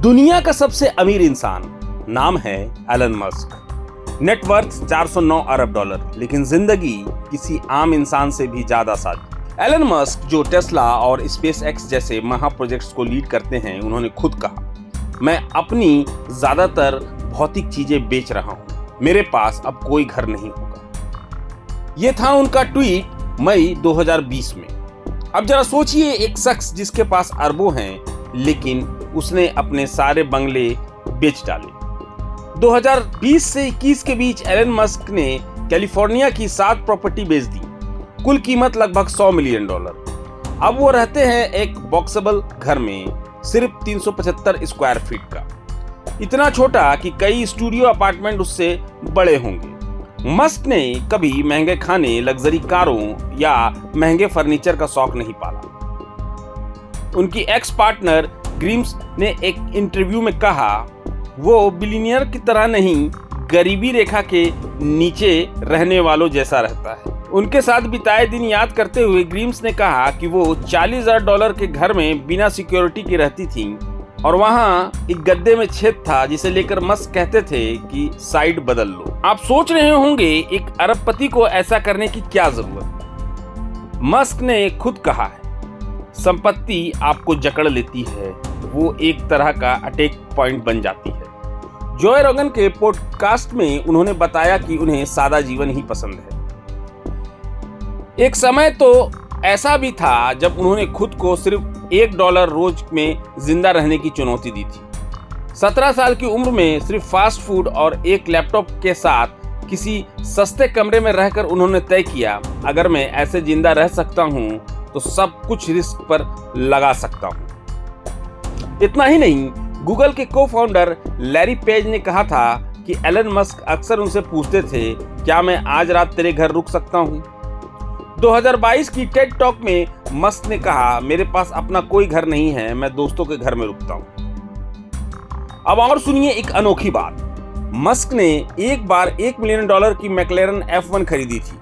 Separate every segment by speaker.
Speaker 1: दुनिया का सबसे अमीर इंसान नाम है एलन मस्क। नेटवर्थ 409 अरब डॉलर, लेकिन जिंदगी किसी आम इंसान से भी ज्यादा सादी। एलन मस्क जो टेस्ला और स्पेस एक्स जैसे महा प्रोजेक्ट्स को लीड करते हैं, उन्होंने खुद कहा, मैं अपनी ज्यादातर भौतिक चीजें बेच रहा हूं, मेरे पास अब कोई घर नहीं होगा। यह था उनका ट्वीट मई 2020 में। अब जरा सोचिए, एक शख्स जिसके पास अरबों हैं, लेकिन उसने अपने सारे बंगले बेच डाले। 2020 से 21 के बीच एलन मस्क ने कैलिफोर्निया की 7 प्रॉपर्टी बेच दी, कुल कीमत लगभग $100 मिलियन। अब वो रहते हैं एक बॉक्सेबल घर में, सिर्फ 375 स्क्वायर फीट का, इतना छोटा कि कई स्टूडियो अपार्टमेंट उससे बड़े होंगे। मस्क ने कभी महंगे खाने, लग्जरी कारों या महंगे फर्नीचर का शौक नहीं पाला। उनकी एक्स पार्टनर ग्रिम्स ने एक इंटरव्यू में कहा, वो बिलियनियर की तरह नहीं, गरीबी रेखा के नीचे रहने वालों जैसा रहता है। उनके साथ बिताए दिन याद करते हुए ग्रिम्स ने कहा कि वो $40,000 के घर में बिना सिक्योरिटी के रहती थी और वहां एक गद्दे में छेद था जिसे लेकर मस्क कहते थे कि साइड बदल लो। आप सोच रहे होंगे, एक अरबपति को ऐसा करने की क्या जरूरत। मस्क ने खुद कहा है, संपत्ति आपको जकड़ लेती है, वो एक तरह का अटैक पॉइंट बन जाती है। जोए रोगन के पॉडकास्ट में उन्होंने बताया कि उन्हें सादा जीवन ही पसंद है। एक समय तो ऐसा भी था जब उन्होंने खुद को सिर्फ $1 रोज में जिंदा रहने की चुनौती दी थी। 17 साल की उम्र में सिर्फ फास्ट फूड और एक लैपटॉप के साथ किसी सस्ते कमरे में रहकर उन्होंने तय किया, अगर मैं ऐसे जिंदा रह सकता हूं तो सब कुछ रिस्क पर लगा सकता हूं। इतना ही नहीं, गूगल के को-फाउंडर लैरी पेज ने कहा था कि एलन मस्क अक्सर उनसे पूछते थे, क्या मैं आज रात तेरे घर रुक सकता हूं। 2022 की टेड टॉक में मस्क ने कहा, मेरे पास अपना कोई घर नहीं है, मैं दोस्तों के घर में रुकता हूं। अब और सुनिए एक अनोखी बात। मस्क ने एक बार $1 मिलियन की मैक्लेरन F1 खरीदी थी,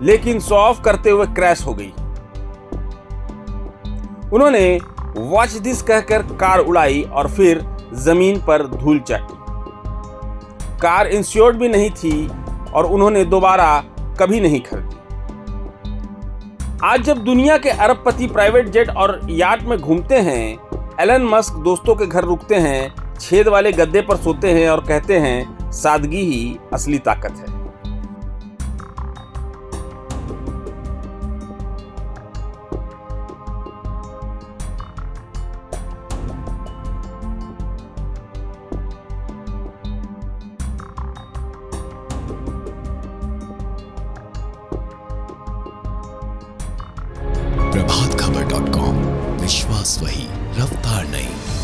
Speaker 1: लेकिन शो ऑफ करते हुए क्रैश हो गई। उन्होंने वॉच दिस कहकर कार उड़ाई और फिर जमीन पर धूल चाटी। कार इंश्योर्ड भी नहीं थी और उन्होंने दोबारा कभी नहीं खरीदी। आज जब दुनिया के अरबपति प्राइवेट जेट और याट में घूमते हैं, एलन मस्क दोस्तों के घर रुकते हैं, छेद वाले गद्दे पर सोते हैं और कहते हैं, सादगी ही असली ताकत है।
Speaker 2: प्रभातखबर.com, विश्वास वही, रफ्तार नहीं।